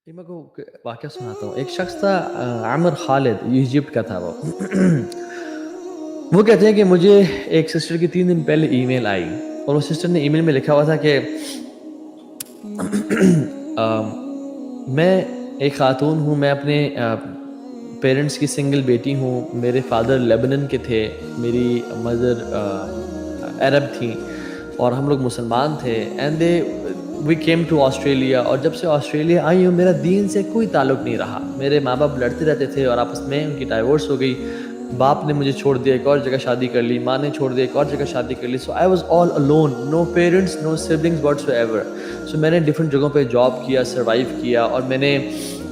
یہ میں کو واقعہ سناتا ہوں. ایک شخص تھا عامر خالد، ایجپٹ کا تھا وہ. وہ کہتے ہیں کہ مجھے ایک سسٹر کی 3 دن پہلے ای میل آئی، اور وہ سسٹر نے ای میل میں لکھا ہوا تھا کہ میں ایک خاتون ہوں، میں اپنے پیرنٹس کی سنگل بیٹی ہوں. میرے فادر لیبنن کے تھے، میری مدر عرب تھیں، اور ہم لوگ مسلمان تھے. And they we came to Australia, اور جب سے آسٹریلیا آئی ہوں میرا دین سے کوئی تعلق نہیں رہا. میرے ماں باپ لڑتے رہتے تھے اور آپس میں ان کی ڈائیورس ہو گئی. باپ نے مجھے چھوڑ دیا، ایک اور جگہ شادی کر لی. ماں نے چھوڑ دیا، ایک اور جگہ شادی کر لی. So I was all alone, no parents, no siblings whatsoever. So میں نے ڈفرینٹ جگہوں پہ جاب کیا، سروائیو کیا، اور میں نے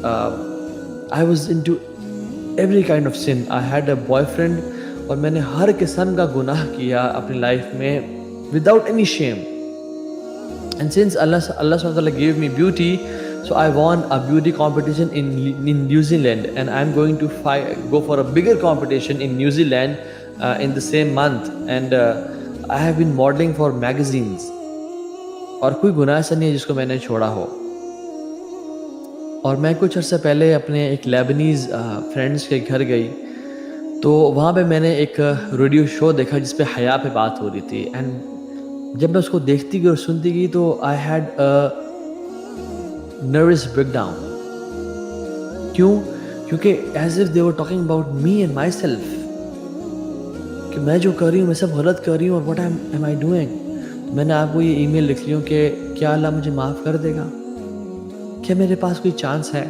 I was in to every kind of sin. I had a boyfriend, اور میں نے ہر قسم کا گناہ کیا اپنی لائف میں without any shame. And since Allah subhanahu wa ta'ala gave me beauty, so I won a beauty competition in New Zealand, and I'm going to go for a bigger competition in New Zealand in the same month. And I have been modeling for magazines. اور کوئی گناہ ایسا نہیں ہے جس کو میں نے چھوڑا ہو. اور میں کچھ عرصہ پہلے اپنے ایک لیبنیز فرینڈس کے گھر گئی، تو وہاں پہ میں نے ایک ریڈیو شو دیکھا جس پہ حیا پہ بات ہو رہی تھی. اینڈ جب میں اس کو دیکھتی گئی اور سنتی گئی تو I had nervous breakdown. کیونکہ as if they were talking about me and myself, کہ میں جو کر رہی ہوں میں سب غلط کر رہی ہوں، اور واٹ ایم آئی ڈوئنگ. میں نے آپ کو یہ ای میل لکھ لی ہوں کہ کیا اللہ مجھے معاف کر دے گا، کیا میرے پاس کوئی چانس ہے.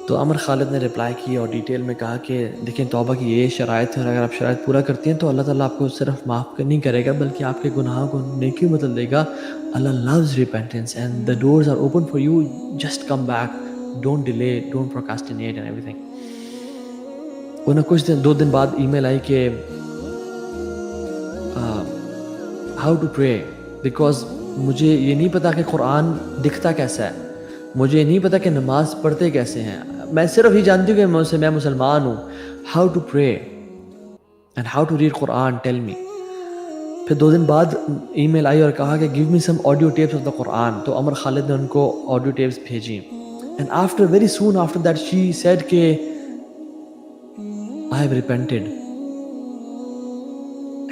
تو عامر خالد نے رپلائی کی اور ڈیٹیل میں کہا کہ دیکھیں توبہ کی یہ شرائط ہے، اور اگر آپ شرائط پورا کرتی ہیں تو اللہ تعالیٰ آپ کو صرف معاف نہیں کرے گا بلکہ آپ کے گناہوں کو نیکی بدل دے گا. اللہ loves repentance and the doors are open for you. Just come back, don't delay, don't procrastinate and everything. انہیں کچھ 2 دن بعد ای میل آئی کہ how to pray, because مجھے یہ نہیں پتا کہ قرآن دکھتا کیسا ہے، مجھے یہ نہیں پتا کہ نماز پڑھتے کیسے ہیں. میں صرف یہ جانتی ہوں کہ میں مسلمان ہوں. How to pray and how to read قرآن، ٹیل می. پھر 2 دن بعد ای میل آئی اور کہا کہ give me some audio tapes of the Quran. تو عمر خالد نے ان کو آڈیو ٹیپس بھیجی. And after very soon after that she said کہ I have repented.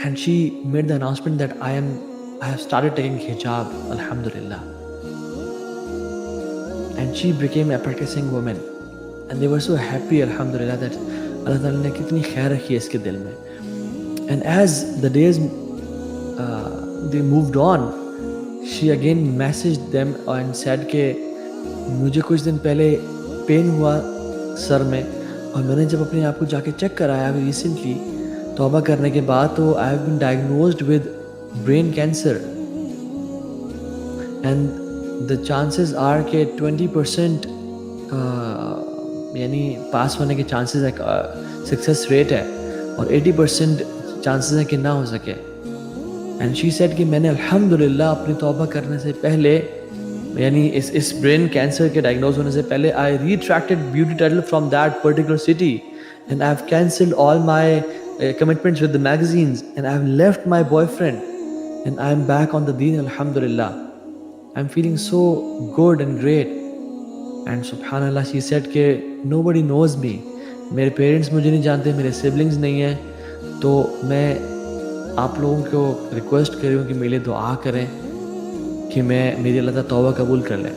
And she made the announcement that I have started taking hijab, الحمدللہ. And she became a practicing woman, and they were so happy, alhamdulillah, that Allah Ta'ala نے کتنی خیر رکھی ہے اس کے دل میں. And as the days they moved on, she again messaged them and said کہ مجھے کچھ دن پہلے پین ہوا سر میں، اور میں نے جب اپنے آپ کو جا کے چیک کرایا ابھی ریسنٹلی توبہ کرنے کے بعد، تو I have been diagnosed with brain cancer. And the chances are کہ 20% یعنی پاس ہونے کے چانسز ہے، سکسیس ریٹ ہے، اور 80% چانسز ہیں کہ نہ ہو سکے. اینڈ شی سیڈ کہ میں نے الحمدللہ اپنی توبہ کرنے سے پہلے، یعنی اس برین کینسر کے ڈائگنوز ہونے سے پہلے، I retracted beauty title from that particular city, and I have cancelled all my commitments with the magazines, and I have left my boyfriend, and I am back on the دین الحمدللہ. I'm feeling so good and great. And subhanallah, she said کہ nobody knows me. میرے parents مجھے نہیں جانتے، میرے siblings نہیں ہیں. تو میں آپ لوگوں کو ریکویسٹ کر رہی ہوں کہ میرے لیے دعا کریں کہ میری اللہ تعالیٰ توبہ قبول کر لیں.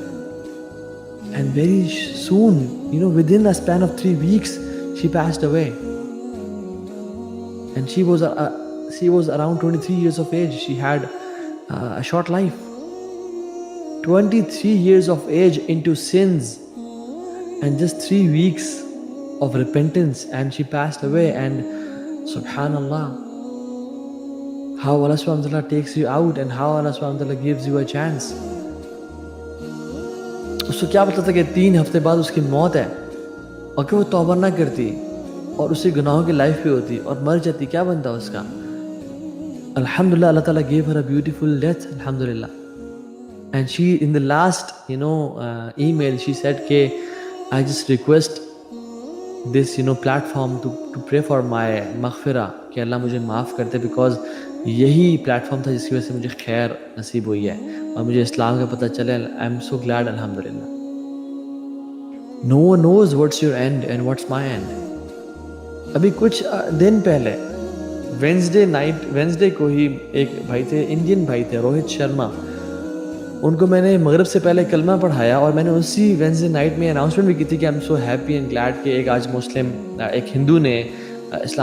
And very soon, within a span of 3 weeks, she passed away. And she was around 23 years of age. She had a short life. 23 years of age into sins, and just 3 weeks of repentance, and she passed away. And subhanallah, how Allah subhanahu wa ta'ala takes you out, and how Allah subhanahu wa ta'ala gives you a chance. اس کو کیا پتا تھا کہ 3 ہفتے بعد اس کی موت ہے، اور کہ وہ توبہ نہ کرتی اور اسی گناہوں کی لائف پہ ہوتی اور مر جاتی، کیا بنتا اس کا. الحمدللہ, اللہ تعالیٰ gave her a beautiful death, alhamdulillah. And she, in the last email, she said کہ I just request this platform to pray for my مغفرہ، کہ اللہ مجھے معاف کرتے، because یہی پلیٹفارم تھا جس کی وجہ سے مجھے خیر نصیب ہوئی ہے اور مجھے اسلام کا پتہ چلے. I am so glad, الحمدللہ. No one knows what's your end and what's my end. ابھی کچھ دن پہلے وینسڈے کو ہی ایک بھائی تھے، انڈین بھائی تھے، روہت شرما. ان کو میں نے مغرب سے پہلے کلمہ پڑھایا اور میں نے اسی وینسڈے نائٹ میں اناؤنسمنٹ بھی کی تھی کہ I am so happy and glad کہ ایک آج مسلم، ایک ہندو نے اسلام